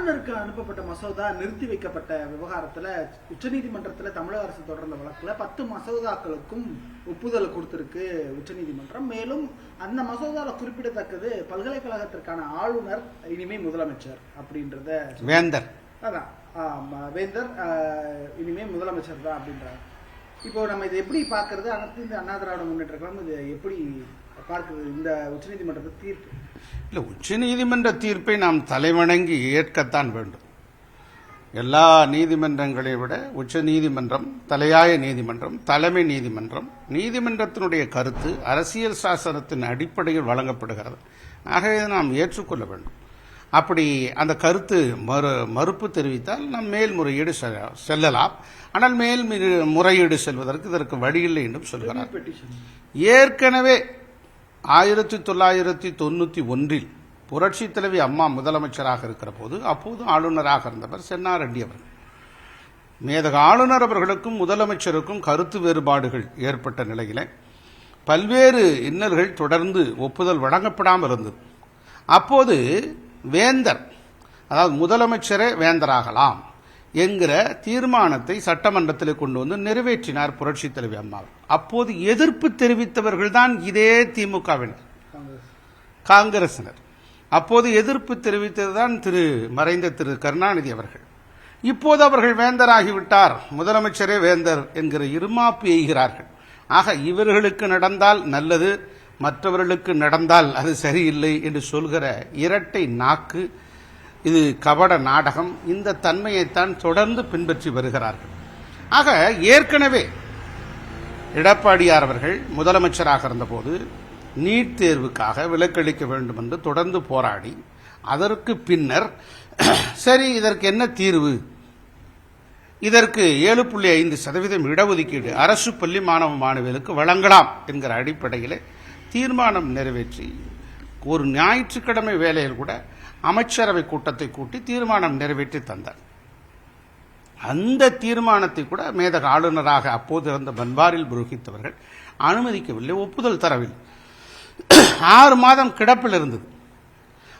ஆளுநருக்கு அனுப்பப்பட்ட மசோதா நிறுத்தி வைக்கப்பட்ட விவகாரத்துல உச்சநீதிமன்றத்துல தமிழக அரசு தொடர்ந்த வழக்குல 10 மசோதாக்களுக்கும் ஒப்புதல் கொடுத்திருக்கு உச்சநீதிமன்றம். மேலும் அந்த மசோதாவில் குறிப்பிடத்தக்கது பல்கலைக்கழகத்திற்கான ஆளுநர் இனிமே முதலமைச்சர் அப்படின்றத வேந்தர் வேந்தர் இனிமே முதலமைச்சர் தான் அப்படின்றாங்க. இப்போ நம்ம இதை எப்படி பார்க்கறது? அனைத்து இந்த அண்ணா திராவிட முன்னேற்ற கழகம் இதை எப்படி பார்க்கிறது இந்த உச்சநீதிமன்ற தீர்ப்பு? இல்லை, உச்சநீதிமன்ற தீர்ப்பை நாம் தலைவணங்கி ஏற்கத்தான் வேண்டும். எல்லா நீதிமன்றங்களை விட உச்ச நீதிமன்றம் தலையாய நீதிமன்றம், தலைமை நீதிமன்றம். நீதிமன்றத்தினுடைய கருத்து அரசியல் சாசனத்தின் அடிப்படையில் வழங்கப்படுகிறது. ஆகவே நாம் ஏற்றுக்கொள்ள வேண்டும். அப்படி அந்த கருத்து மறுப்பு தெரிவித்தால் நாம் மேல்முறையீடு செல்லலாம். ஆனால் மேல்முறையீடு செல்வதற்கு இதற்கு வழியில்லை என்றும் சொல்கிறார். ஏற்கனவே 1991 புரட்சி தலைவி அம்மா முதலமைச்சராக இருக்கிற போது அப்போது ஆளுநராக இருந்தவர் சென்னாரெட்டி அவர்கள். மேதக ஆளுநர் அவர்களுக்கும் முதலமைச்சருக்கும் கருத்து வேறுபாடுகள் ஏற்பட்ட நிலையில பல்வேறு இன்னல்கள் தொடர்ந்து ஒப்புதல் வழங்கப்படாமல் இருந்தது. அப்போது வேந்தர், அதாவது முதலமைச்சரே வேந்தராகலாம் என்கிற தீர்மானத்தை சட்டமன்றத்தில் கொண்டு வந்து நிறைவேற்றினார் புரட்சி தலைவி அம்மா. அப்போது எதிர்ப்பு தெரிவித்தவர்கள் தான் இதே திமுகவினர், காங்கிரசினர். அப்போது எதிர்ப்பு தெரிவித்ததுதான் மறைந்த திரு கருணாநிதி அவர்கள். இப்போது அவர்கள் வேந்தராகிவிட்டார், முதலமைச்சரே வேந்தர் என்கிற இருமாப்பு எய்கிறார்கள். ஆக இவர்களுக்கு நடந்தால் நல்லது, மற்றவர்களுக்கு நடந்தால் அது சரியில்லை என்று சொல்கிற இரட்டை நாக்கு, இது கபட நாடகம். இந்த தன்மையைத்தான் தொடர்ந்து பின்பற்றி வருகிறார்கள். ஆக ஏற்கனவே எடப்பாடியார் அவர்கள் முதலமைச்சராக இருந்தபோது நீட் தேர்வுக்காக விலக்களிக்க வேண்டும் என்று தொடர்ந்து போராடி, அதற்கு பின்னர் சரி இதற்கு என்ன தீர்வு, இதற்கு 7.5% இடஒதுக்கீடு அரசு பள்ளி மாணவ மாணவிகளுக்கு வழங்கலாம் என்கிற அடிப்படையில் தீர்மானம் நிறைவேற்றி ஒரு ஞாயிற்றுக்கிழமை வேளையில் கூட அமைச்சரவை கூட்டத்தை கூட்டி தீர்மானம் நிறைவேற்றி தந்தார். அந்த தீர்மானத்தை கூட மேதக ஆளுநராக அப்போது இருந்த பன்வாரில் புரோஹித் அவர்கள் அனுமதிக்கவில்லை, ஒப்புதல் தரவில்லை. 6 மாதம் கிடப்பில் இருந்தது.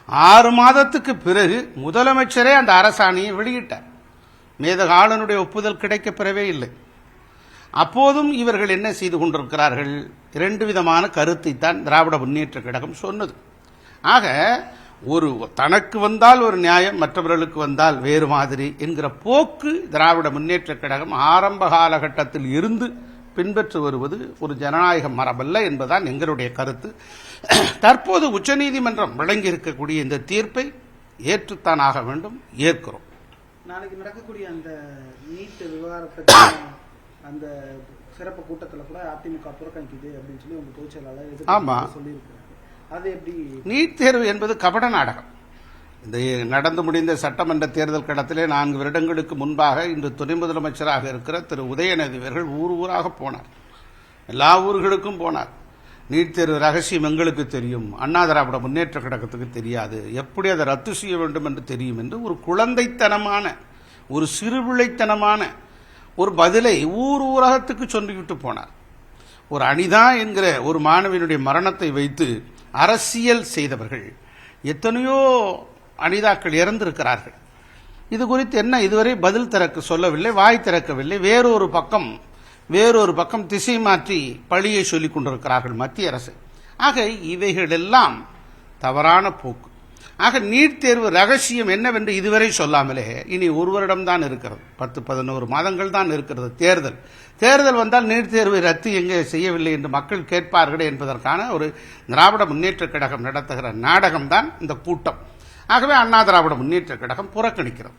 6 மாதத்துக்கு பிறகு முதலமைச்சரே அந்த அரசாணையை வெளியிட்டார். மேதக ஆளுநருடைய ஒப்புதல் கிடைக்கப் பெறவே இல்லை. அப்போதும் இவர்கள் என்ன செய்து கொண்டிருக்கிறார்கள்? 2 விதமான கருத்தை தான் திராவிட முன்னேற்ற கழகம் சொன்னது. ஆக ஒரு தனக்கு வந்தால் ஒரு நியாயம், மற்றவர்களுக்கு வந்தால் வேறு மாதிரி என்கிற போக்கு திராவிட முன்னேற்ற கழகம் ஆரம்ப காலகட்டத்தில் இருந்து பின்பற்றி வருவது ஒரு ஜனநாயக மரபல்ல என்பதுதான் எங்களுடைய கருத்து. தற்போது உச்சநீதிமன்றம் வழங்கி இருக்கக்கூடிய இந்த தீர்ப்பை ஏற்றுத்தான் ஆக வேண்டும், ஏற்கிறோம். நாளைக்கு நடக்கக்கூடிய அந்த நீட் விவகாரத்துக்கு அந்த சிறப்பு கூட்டத்தில் கூட அதிமுக புறக்கணிக்குது அப்படின்னு சொல்லி உங்க பொதுச் செயலாளர் சொல்லியிருக்கிறார். அது எப்படி? நீட் தேர்வு என்பது கபட நாடகம். இந்த நடந்து முடிந்த சட்டமன்ற தேர்தல் கடத்திலே 4 வருடங்களுக்கு முன்பாக இன்று துணை முதலமைச்சராக இருக்கிற திரு உதயநிதி அவர்கள் ஊராக போனார், எல்லா ஊர்களுக்கும் போனார். நீட் தேர்வு ரகசியம் எங்களுக்கு தெரியும், அண்ணா திராவிட முன்னேற்ற கழகத்துக்கு தெரியாது, எப்படி அதை ரத்து செய்ய வேண்டும் என்று தெரியும் என்று ஒரு குழந்தைத்தனமான, ஒரு சிறுபிள்ளைத்தனமான ஒரு பதிலை ஊரகத்துக்கு சொல்லிவிட்டு போனார். ஒரு அனிதா என்கிற ஒரு மாணவியினுடைய மரணத்தை வைத்து அரசியல் செய்தவர்கள் எத்தனையோ அனிதாக்கள் இறந்திருக்கிறார்கள். இது குறித்து என்ன இதுவரை பதில் சொல்லவில்லை, வாய் திறக்கவில்லை. வேறொரு பக்கம் திசை மாற்றி பழியை சொல்லிக் கொண்டிருக்கிறார்கள் மத்திய அரசு. ஆக இவைகளெல்லாம் தவறான போக்கு. ஆக நீட் தேர்வு ரகசியம் என்னவென்று இதுவரை சொல்லாமலே இனி 1 வருடம் தான் இருக்கிறது, 10-11 மாதங்கள் தான் இருக்கிறது. தேர்தல் வந்தால் நீட் தேர்வை ரத்து எங்கே செய்யவில்லை என்று மக்கள் கேட்பார்கள் என்பதற்கான ஒரு திராவிட முன்னேற்ற கழகம் நடத்துகிற நாடகம்தான் இந்த கூட்டம். ஆகவே அண்ணா திராவிட முன்னேற்ற கழகம் புறக்கணிக்கிறது.